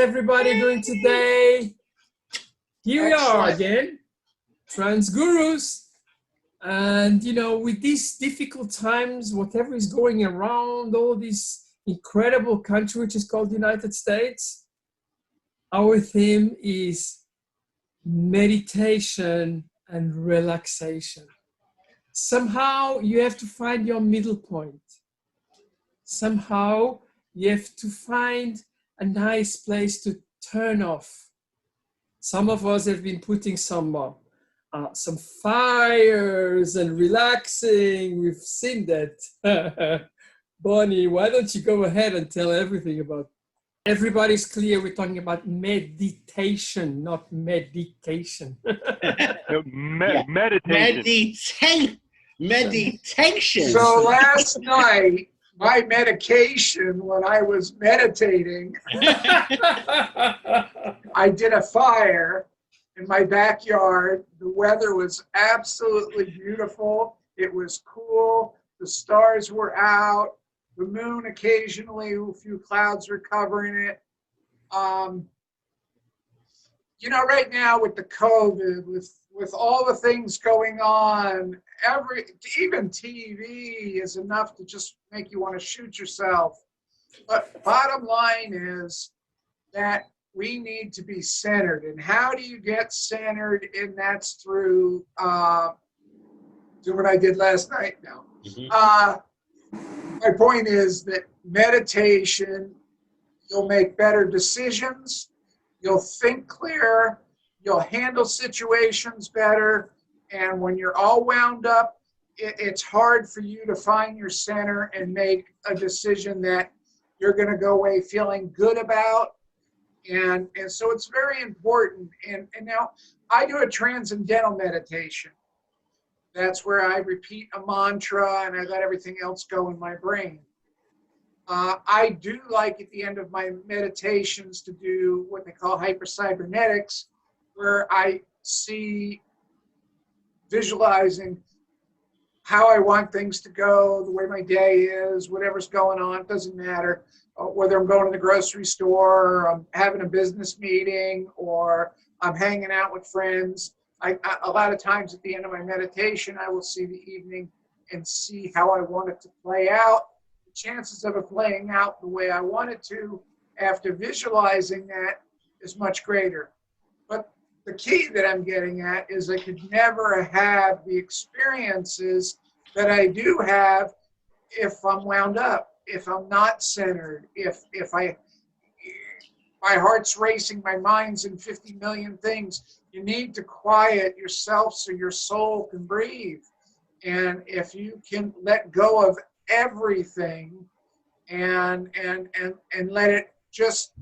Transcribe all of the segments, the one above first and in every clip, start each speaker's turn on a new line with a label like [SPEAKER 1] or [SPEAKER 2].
[SPEAKER 1] everybody doing today? Here we are
[SPEAKER 2] Excellent.
[SPEAKER 1] again, Trans Gurus. And with these difficult times, whatever is going around, all this incredible country which is called the United States, our theme is meditation and relaxation. Somehow you have to find your middle point. Somehow you have to find a nice place to turn off. Some of us have been putting some fires and relaxing. We've seen that. Bonnie, why don't you go ahead and tell everything about it? Everybody's clear we're talking about meditation, not medication.
[SPEAKER 3] Meditation. Meditation.
[SPEAKER 2] So last night, my medication when I was meditating, I did a fire in my backyard. The weather was absolutely beautiful. It was cool. The stars were out. The moon occasionally, a few clouds were covering it. Right now with the COVID, with all the things going on, even TV is enough to just make you want to shoot yourself. But bottom line is that we need to be centered. And how do you get centered? And that's through doing what I did last night now. Mm-hmm. My point is that meditation, you'll make better decisions, you'll think clearer, you'll handle situations better, and when you're all wound up, it's hard for you to find your center and make a decision that you're going to go away feeling good about. And so it's very important. And now I do a transcendental meditation. That's where I repeat a mantra and I let everything else go in my brain. I do like at the end of my meditations to do what they call hypercybernetics, where I see visualizing how I want things to go, the way my day is, whatever's going on, it doesn't matter. Whether I'm going to the grocery store, or I'm having a business meeting, or I'm hanging out with friends. A lot of times at the end of my meditation, I will see the evening and see how I want it to play out. The chances of it playing out the way I want it to after visualizing that is much greater. But the key that I'm getting at is I could never have the experiences that I do have if I'm wound up, if I'm not centered, if my heart's racing, my mind's in 50 million things. You need to quiet yourself so your soul can breathe. And if you can let go of everything and let it just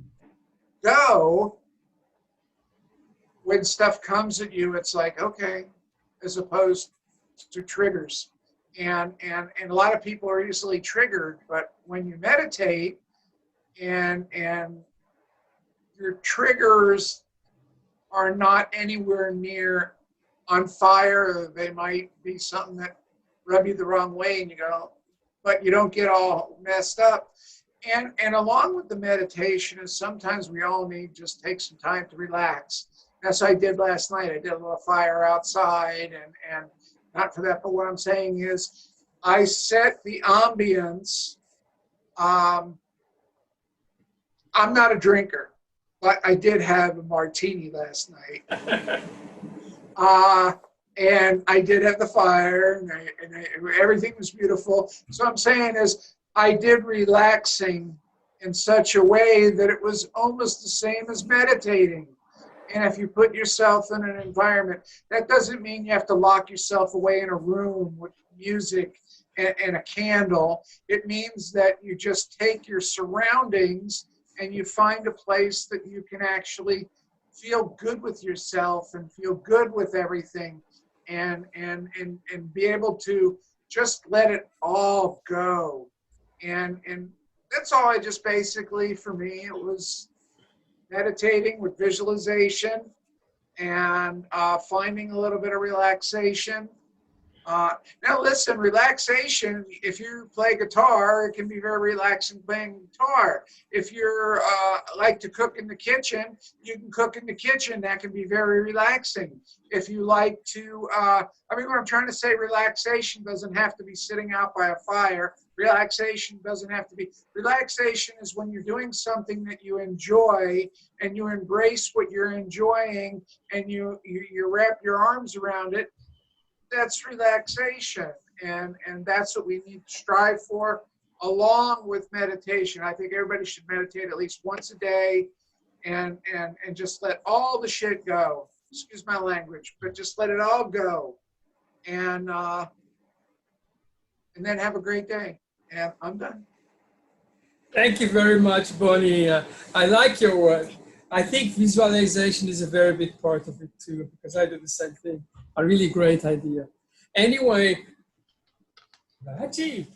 [SPEAKER 2] go, when stuff comes at you, it's like, okay, as opposed to triggers. And a lot of people are easily triggered, but when you meditate and your triggers are not anywhere near on fire, they might be something that rub you the wrong way and you go, but you don't get all messed up. And along with the meditation is sometimes we all need just take some time to relax. That's what I did last night. I did a little fire outside and not for that, but what I'm saying is I set the ambience. I'm not a drinker, but I did have a martini last night. And I did have the fire and everything was beautiful. So I'm saying is I did relaxing in such a way that it was almost the same as meditating. And if you put yourself in an environment, that doesn't mean you have to lock yourself away in a room with music and a candle. It means that you just take your surroundings and you find a place that you can actually feel good with yourself and feel good with everything and be able to just let it all go. And that's all I just basically, for me, it was meditating with visualization and finding a little bit of relaxation Now listen, relaxation, if you play guitar, it can be very relaxing playing guitar. If you're like to cook in the kitchen, you can cook in the kitchen. That can be very relaxing. If you like to, I mean, what I'm trying to say, relaxation doesn't have to be sitting out by a fire. Relaxation doesn't have to be, relaxation is when you're doing something that you enjoy and you embrace what you're enjoying and you wrap your arms around it. That's relaxation, and that's what we need to strive for along with meditation. I think everybody should meditate at least once a day and just let all the shit go. Excuse my language, but just let it all go, and then have a great day. And I'm done.
[SPEAKER 1] Thank you very much, Bonnie. I like your word. I think visualization is a very big part of it too, because I do the same thing. A really great idea. Anyway, Raji,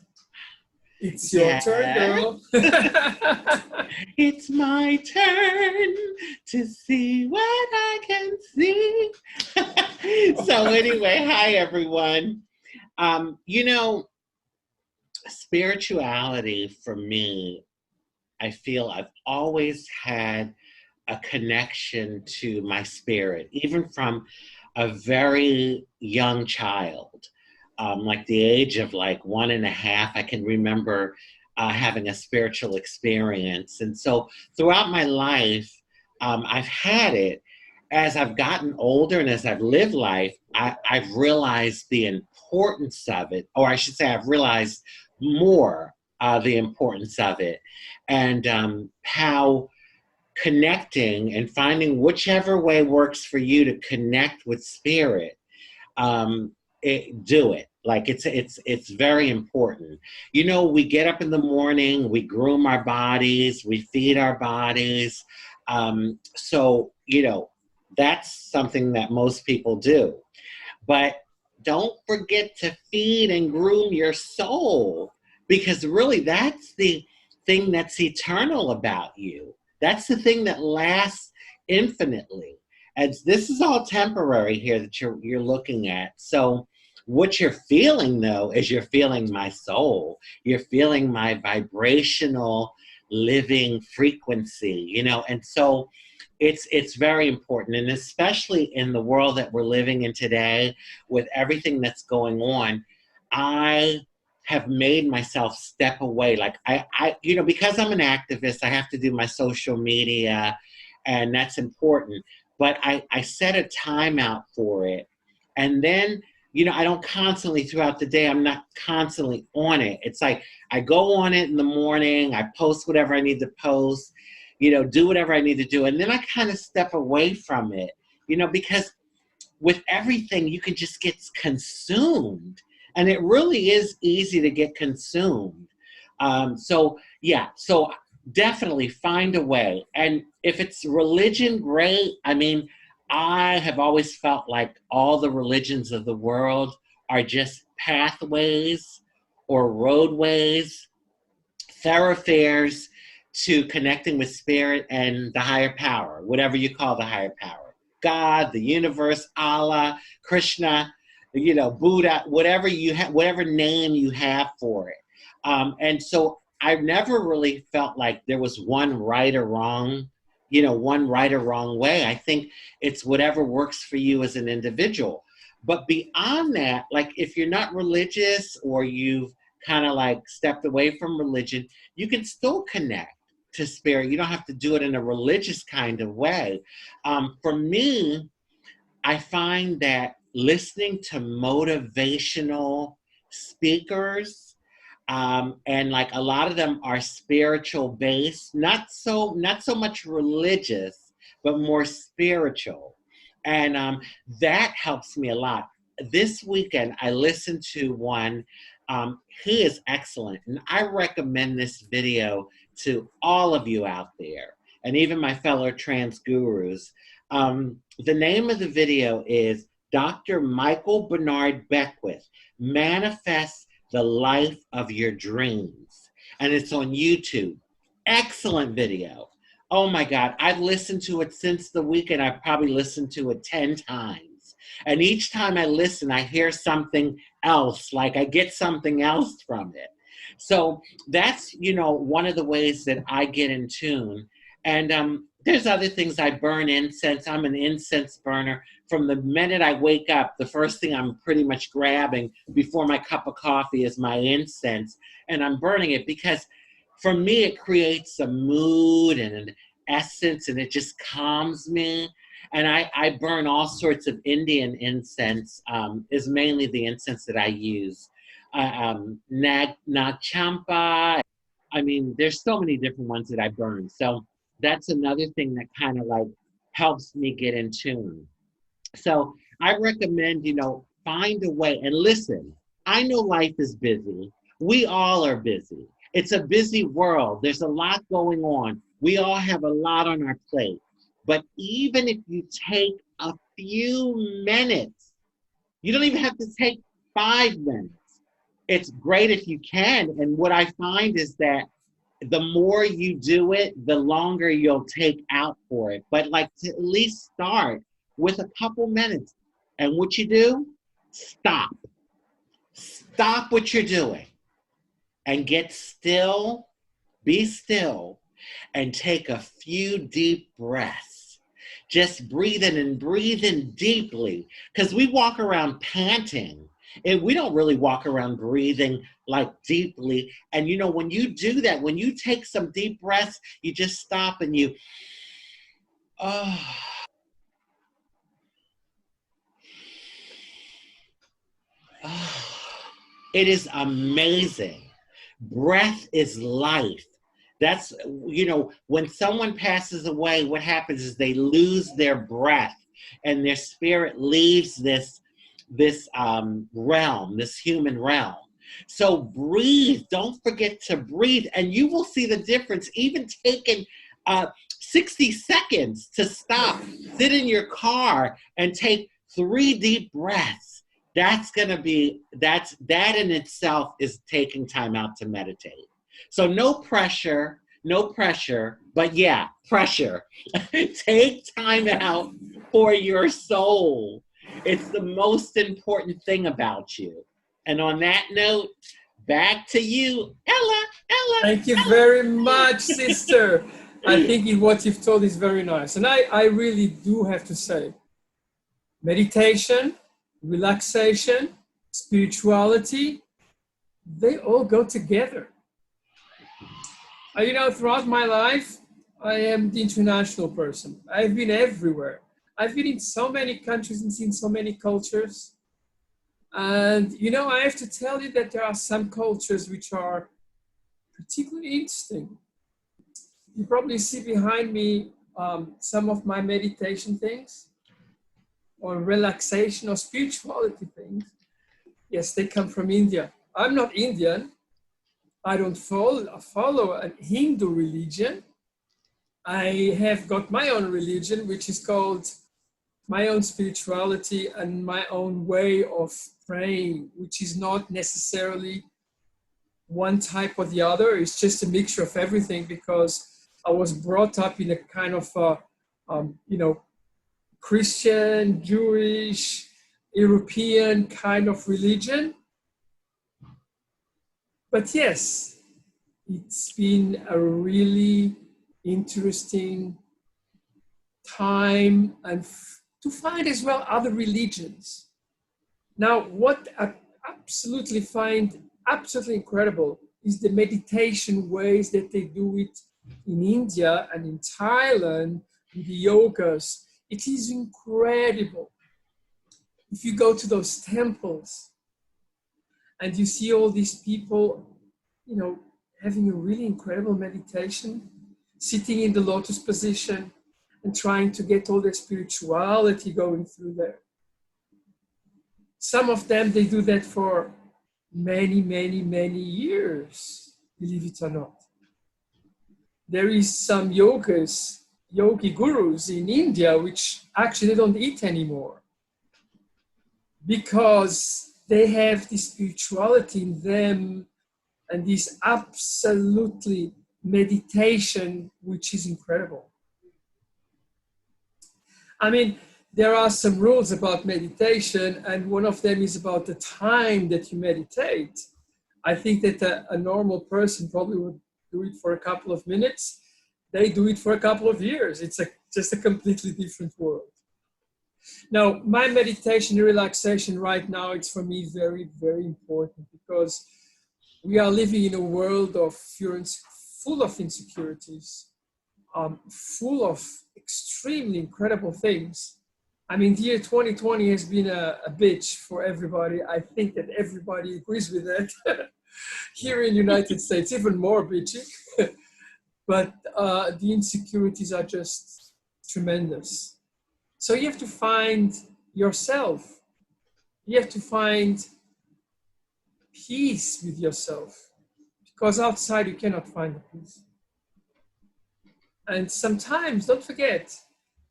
[SPEAKER 1] it's your turn, girl.
[SPEAKER 3] It's my turn to see what I can see. So anyway, hi everyone. You know, spirituality for me, I feel I've always had a connection to my spirit, even from a very young child. Like the age of like 1.5, I can remember having a spiritual experience. And so throughout my life, I've had it. As I've gotten older and as I've lived life, I've realized the importance of it, or I should say I've realized more the importance of it, and how connecting and finding whichever way works for you to connect with spirit, do it. Like it's very important. You know, we get up in the morning, we groom our bodies, we feed our bodies. So, you know, that's something that most people do. But don't forget to feed and groom your soul, because really that's the thing that's eternal about you. That's the thing that lasts infinitely. And this is all temporary here that you're looking at. So what you're feeling, though, is you're feeling my soul. You're feeling my vibrational living frequency, you know. And so it's very important. And especially in the world that we're living in today, with everything that's going on, I have made myself step away. Like I, you know, because I'm an activist, I have to do my social media, and that's important. But I set a timeout for it. And then, you know, I don't constantly throughout the day, I'm not constantly on it. It's like I go on it in the morning, I post whatever I need to post, you know, do whatever I need to do. And then I kind of step away from it, you know, because with everything, you can just get consumed. And it really is easy to get consumed. So yeah, so definitely find a way. And if it's religion, great. I mean, I have always felt like all the religions of the world are just pathways or roadways, thoroughfares to connecting with spirit and the higher power, whatever you call the higher power. God, the universe, Allah, Krishna, you know, Buddha, whatever you have, whatever name you have for it. And so I've never really felt like there was one right or wrong, you know, one right or wrong way. I think it's whatever works for you as an individual. But beyond that, like if you're not religious or you've kind of like stepped away from religion, you can still connect to spirit. You don't have to do it in a religious kind of way. For me, I find that listening to motivational speakers, and like a lot of them are spiritual based, not so much religious, but more spiritual, and that helps me a lot. This weekend, I listened to one. He is excellent, and I recommend this video to all of you out there, and even my fellow trans gurus. The name of the video is Dr. Michael Bernard Beckwith, Manifest the Life of Your Dreams. And it's on YouTube. Excellent video. Oh my God, I've listened to it since the weekend. I've probably listened to it 10 times. And each time I listen, I hear something else, like I get something else from it. So that's, one of the ways that I get in tune. And there's other things. I burn incense. I'm an incense burner. From the minute I wake up, the first thing I'm pretty much grabbing before my cup of coffee is my incense. And I'm burning it because for me, it creates a mood and an essence, and it just calms me. And I burn all sorts of Indian incense, is mainly the incense that I use. Nag champa. I mean, there's so many different ones that I burn. So that's another thing that kind of like helps me get in tune. So I recommend, find a way and listen. I know life is busy. We all are busy. It's a busy world. There's a lot going on. We all have a lot on our plate. But even if you take a few minutes, you don't even have to take 5 minutes. It's great if you can. And what I find is that the more you do it, the longer you'll take out for it. But like to at least start with a couple minutes. And what you do, stop. Stop what you're doing and get still, be still, and take a few deep breaths. Just breathe in and breathe in deeply, because we walk around panting and we don't really walk around breathing like deeply. And when you do that, when you take some deep breaths, you just stop and you, oh, it is amazing. Breath is life. That's, when someone passes away, what happens is they lose their breath and their spirit leaves this realm, this human realm. So breathe. Don't forget to breathe, and you will see the difference. Even taking 60 seconds to stop, sit in your car, and take 3 deep breaths. That in itself is taking time out to meditate. So no pressure, but yeah, pressure. Take time out for your soul. It's the most important thing about you. And on that note, back to you, Ella.
[SPEAKER 1] Thank you very much, sister. I think what you've told is very nice. And I really do have to say, meditation, relaxation, spirituality, they all go together. Throughout my life, I am the international person. I've been everywhere. I've been in so many countries and seen so many cultures. And, I have to tell you that there are some cultures which are particularly interesting. You probably see behind me some of my meditation things or relaxation or spirituality things. Yes, they come from India. I'm not Indian. I don't follow a Hindu religion. I have got my own religion, which is called my own spirituality and my own way of praying, which is not necessarily one type or the other. It's just a mixture of everything, because I was brought up in a kind of, Christian, Jewish, European kind of religion. But yes, it's been a really interesting time and to find as well other religions. Now, what I absolutely find absolutely incredible is the meditation ways that they do it in India and in Thailand with the yogas. It is incredible. If you go to those temples and you see all these people, having a really incredible meditation, sitting in the lotus position and trying to get all their spirituality going through there. Some of them, they do that for many, many, many years, believe it or not. There is some yogi gurus in India, which actually they don't eat anymore because they have this spirituality in them and this absolutely meditation, which is incredible. I mean, there are some rules about meditation, and one of them is about the time that you meditate. I think that a normal person probably would do it for a couple of minutes. They do it for a couple of years. It's just a completely different world. Now, my meditation and relaxation right now, it's for me very, very important because we are living in a world of full of insecurities, full of extremely incredible things. I mean, the year 2020 has been a bitch for everybody. I think that everybody agrees with that. Here in the United States, even more bitchy. But the insecurities are just tremendous. So you have to find yourself. You have to find peace with yourself, because outside you cannot find the peace. And sometimes, don't forget,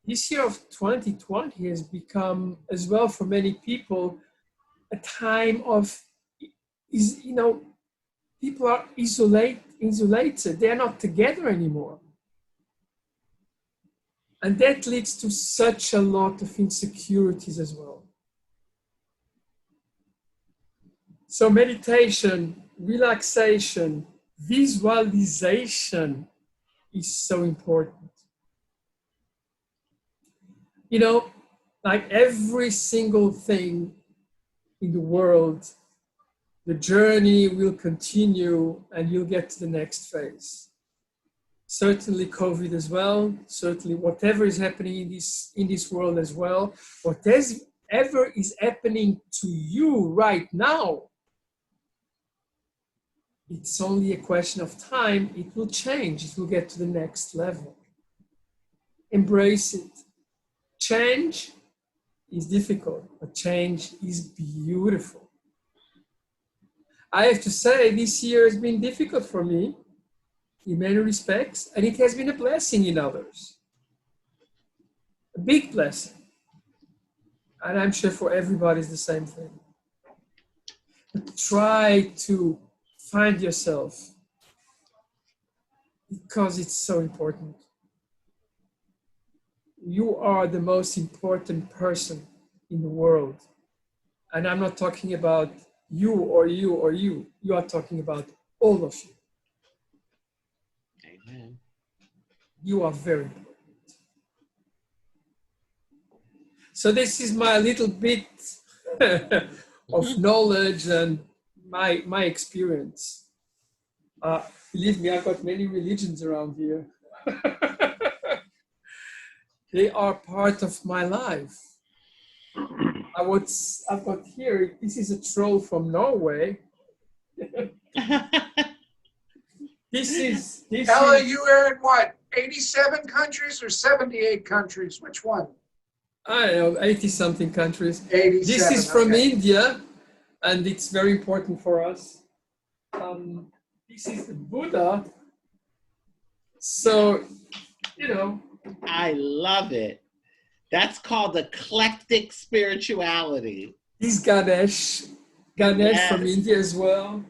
[SPEAKER 1] this year of 2020 has become, as well for many people, a time of, people are isolated. They are not together anymore. And that leads to such a lot of insecurities as well. So meditation, relaxation, visualization is so important. Like every single thing in the world, the journey will continue and you'll get to the next phase. Certainly COVID as well, certainly whatever is happening in this world as well, whatever is happening to you right now, it's only a question of time. It will change, it will get to the next level. Embrace it. Change is difficult, but change is beautiful. I have to say, this year has been difficult for me in many respects, and it has been a blessing in others. A big blessing. And I'm sure for everybody it's the same thing. But try to find yourself, because it's so important. You are the most important person in the world. And I'm not talking about you or you or you. You are talking about all of you.
[SPEAKER 3] Amen.
[SPEAKER 1] You are very important. So this is my little bit of knowledge and my experience. Believe me, I've got many religions around here. They are part of my life. I've got here, this is a troll from Norway.
[SPEAKER 2] Ella, you are in what, 87 countries or 78 countries? Which one?
[SPEAKER 1] I don't know, 80-something countries.
[SPEAKER 2] 87,
[SPEAKER 1] this is from
[SPEAKER 2] okay.
[SPEAKER 1] India, and it's very important for us. This is the Buddha. So,
[SPEAKER 3] I love it. That's called eclectic spirituality.
[SPEAKER 1] This Ganesh
[SPEAKER 3] Yes.
[SPEAKER 1] from India as well.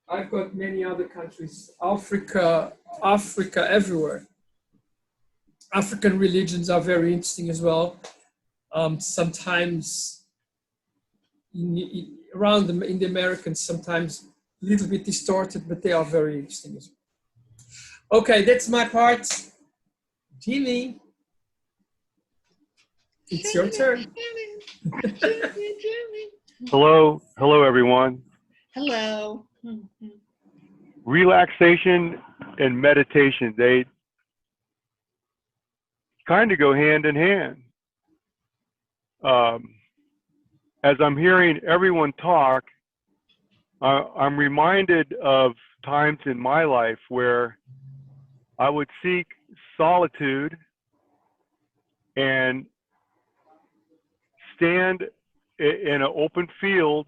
[SPEAKER 1] I've got many other countries, Africa, everywhere. African religions are very interesting as well. Sometimes in the Americans, sometimes a little bit distorted, but they are very interesting as well. Okay, that's my part. Jimmy, it's your turn.
[SPEAKER 4] Hello everyone.
[SPEAKER 3] Hello.
[SPEAKER 4] Relaxation and meditation, they kind of go hand in hand. As I'm hearing everyone talk, I'm reminded of times in my life where I would seek solitude and stand in an open field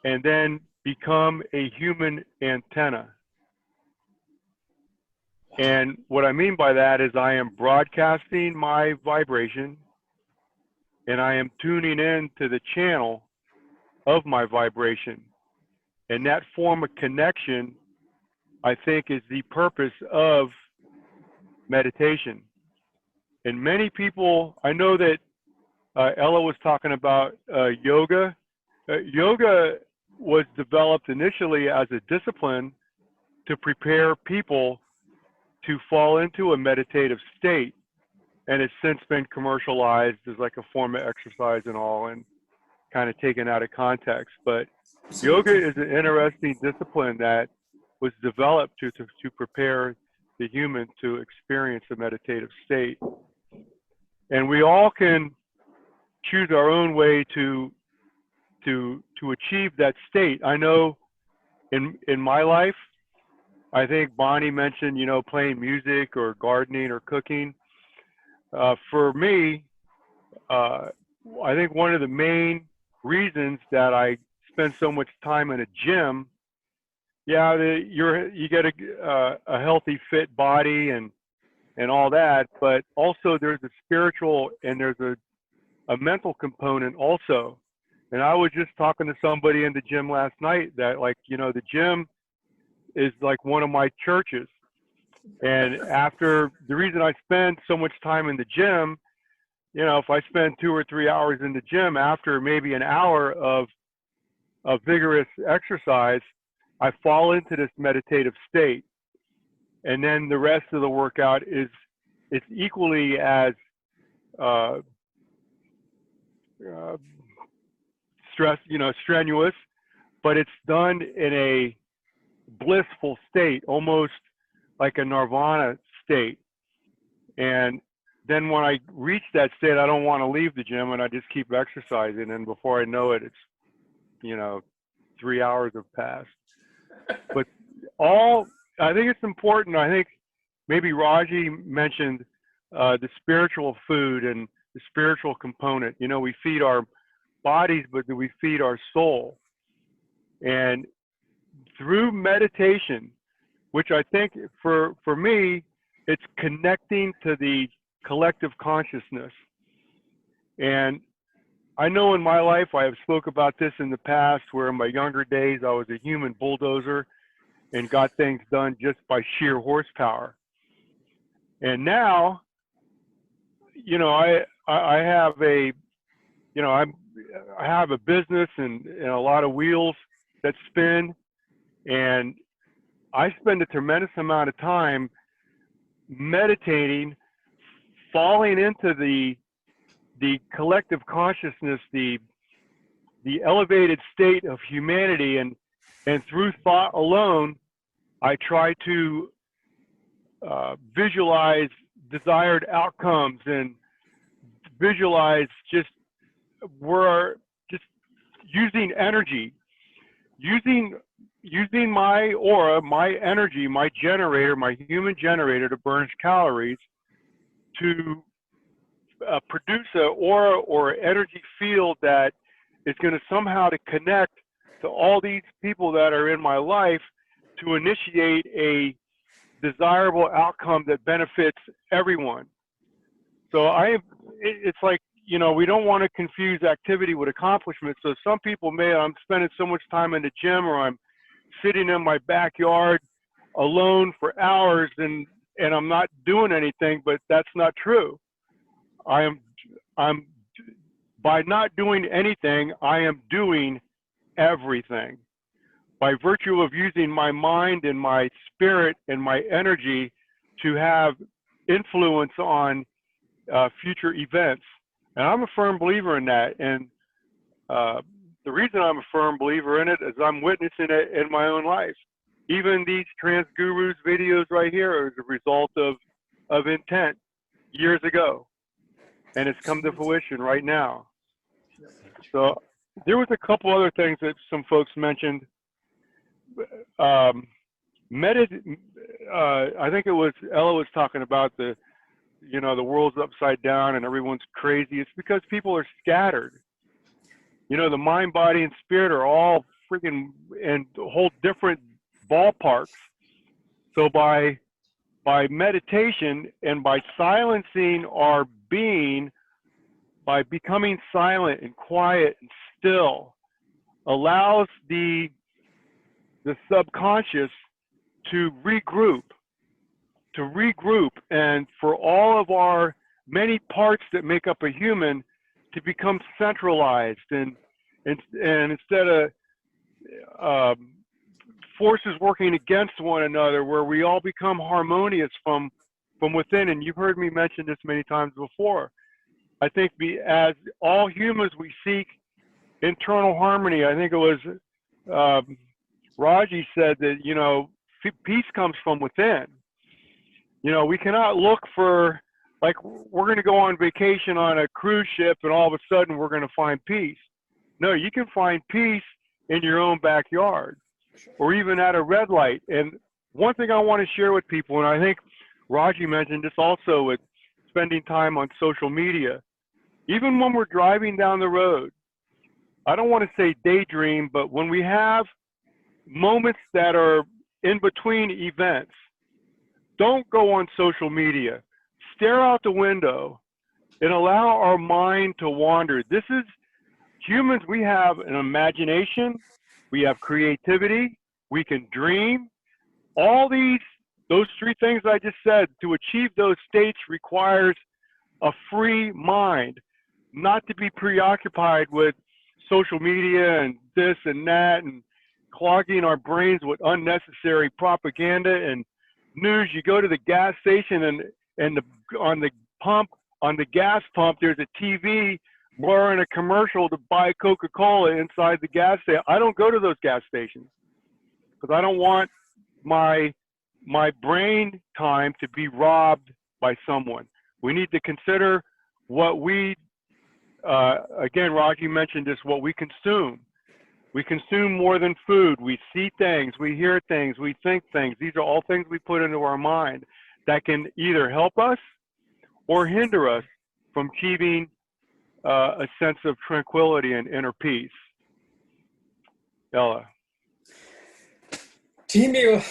[SPEAKER 4] and then become a human antenna. And what I mean by that is I am broadcasting my vibration and I am tuning in to the channel of my vibration. And that form of connection, I think, is the purpose of meditation. And many people, I know that Ella was talking about yoga. Yoga was developed initially as a discipline to prepare people to fall into a meditative state. And it's since been commercialized as like a form of exercise and all, and kind of taken out of context. But yoga is an interesting discipline that was developed to prepare the human to experience a meditative state. And we all can choose our own way to achieve that state. I know in my life, I think Bonnie mentioned, you know, playing music or gardening or cooking. For me, I think one of the main reasons that I spend so much time in a gym, yeah, you get a healthy, fit body and all that, but also there's a spiritual and there's a mental component also. And I was just talking to somebody in the gym last night that, like, you know, the gym is like one of my churches. And after the reason I spend so much time in the gym, you know, if I spend 2 or 3 hours in the gym, after maybe an hour of vigorous exercise, I fall into this meditative state. And then the rest of the workout it's equally as strenuous, but it's done in a blissful state, almost like a nirvana state. And then when I reach that state, I don't want to leave the gym, and I just keep exercising. And before I know it, it's, you know, 3 hours have passed. But I think it's important. I think maybe Raji mentioned the spiritual food and the spiritual component. You know, we feed our bodies, but do we feed our soul? And through meditation, which I think for me, it's connecting to the collective consciousness. And I know in my life, I have spoke about this in the past, where in my younger days, I was a human bulldozer and got things done just by sheer horsepower. And now, you know, I have a, you know, I have a business and a lot of wheels that spin, and I spend a tremendous amount of time meditating, falling into the collective consciousness, the elevated state of humanity, and through thought alone, I try to visualize desired outcomes and visualize just using energy, using my aura, my energy, my generator, my human generator to burn calories to produce an aura or energy field that is going to somehow to connect to all these people that are in my life to initiate a desirable outcome that benefits everyone. So it's like, you know, we don't want to confuse activity with accomplishment. So some people I'm spending so much time in the gym, or I'm sitting in my backyard alone for hours and I'm not doing anything, but that's not true. I'm by not doing anything, I am doing everything. By virtue of using my mind and my spirit and my energy to have influence on future events. And I'm a firm believer in that. And the reason I'm a firm believer in it is I'm witnessing it in my own life. Even these Trans Gurus videos right here are a result of intent years ago. And it's come to fruition right now. So there was a couple other things that some folks mentioned. I think it was Ella was talking about the world's upside down and everyone's crazy. It's because people are scattered. You know, the mind, body, and spirit are all freaking in whole different ballparks. So by meditation and by silencing our being, by becoming silent and quiet and still, allows the subconscious to regroup, and for all of our many parts that make up a human to become centralized, and instead of forces working against one another, where we all become harmonious from within. And you've heard me mention this many times before. I think as all humans, we seek internal harmony. I think it was Raji said that, you know, peace comes from within. You know, we cannot look for, like, we're going to go on vacation on a cruise ship and all of a sudden we're going to find peace. No, you can find peace in your own backyard or even at a red light. And one thing I want to share with people, and I think Raji mentioned this also with spending time on social media, even when we're driving down the road, I don't want to say daydream, but when we have moments that are in between events, don't go on social media. Stare out the window and allow our mind to wander. This is humans. We have an imagination. We have creativity. We can dream. All those three things I just said, to achieve those states requires a free mind, not to be preoccupied with social media and this and that and clogging our brains with unnecessary propaganda and news. You go to the gas station and on the gas pump, there's a TV blurring a commercial to buy Coca-Cola inside the gas station. I don't go to those gas stations because I don't want my brain time to be robbed by someone. We need to consider what we, again, Rocky mentioned this, what we consume. We consume more than food. We see things, we hear things, we think things. These are all things we put into our mind that can either help us or hinder us from achieving a sense of tranquility and inner peace. Ella.
[SPEAKER 1] Jimmy,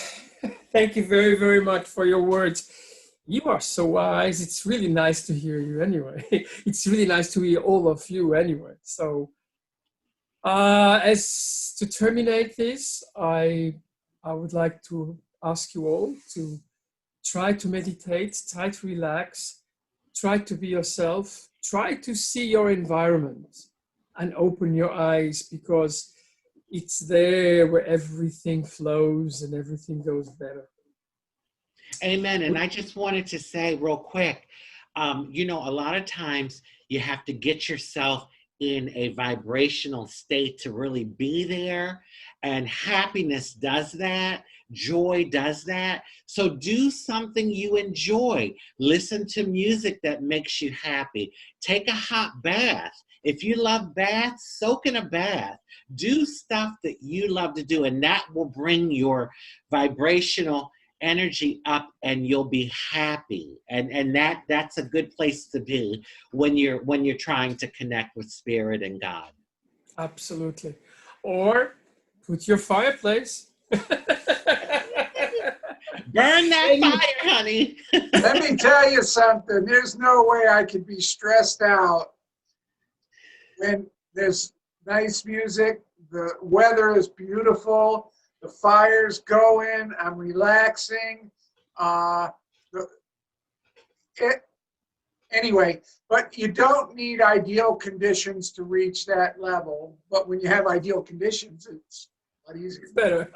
[SPEAKER 1] thank you very, very much for your words. You are so wise. It's really nice to hear you anyway. It's really nice to hear all of you anyway. So as to terminate this, I would like to ask you all to try to meditate, try to relax, try to be yourself, try to see your environment and open your eyes, because it's there where everything flows and everything goes better.
[SPEAKER 3] Amen. And I just wanted to say real quick, you know, a lot of times you have to get yourself in a vibrational state to really be there. And happiness does that. Joy does that. So do something you enjoy. Listen to music that makes you happy. Take a hot bath. If you love baths, soak in a bath. Do stuff that you love to do, and that will bring your vibrational energy up, and you'll be happy. And that's a good place to be when you're trying to connect with spirit and God.
[SPEAKER 1] Absolutely. Or put your fireplace.
[SPEAKER 3] Burn that fire, honey.
[SPEAKER 2] Let me tell you something. There's no way I could be stressed out when there's nice music, the weather is beautiful, the fire's going, I'm relaxing. Anyway, but you don't need ideal conditions to reach that level. But when you have ideal conditions, it's a lot easier.
[SPEAKER 1] It's better.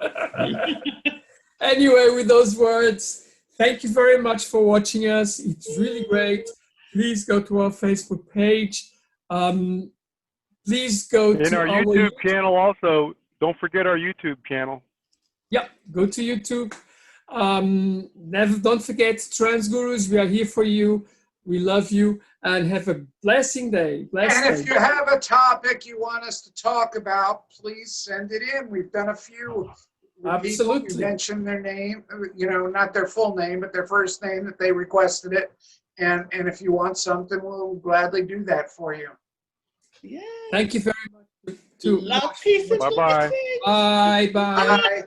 [SPEAKER 1] Anyway, with those words, thank you very much for watching us. It's really great. Please go to our Facebook page. Please go to
[SPEAKER 4] our YouTube channel also. Don't forget our YouTube channel.
[SPEAKER 1] Yep, go to YouTube. Don't forget, Trans Gurus, we are here for you. We love you, and have a blessing day.
[SPEAKER 2] And if you have a topic you want us to talk about, please send it in. We've done a few.
[SPEAKER 1] Absolutely.
[SPEAKER 2] People mention their name, you know, not their full name, but their first name that they requested it. And if you want something, we'll gladly do that for you.
[SPEAKER 3] Yeah.
[SPEAKER 1] Thank you very much.
[SPEAKER 3] Love, peace, and
[SPEAKER 4] bye-bye.
[SPEAKER 1] Bye. Bye.
[SPEAKER 2] Bye.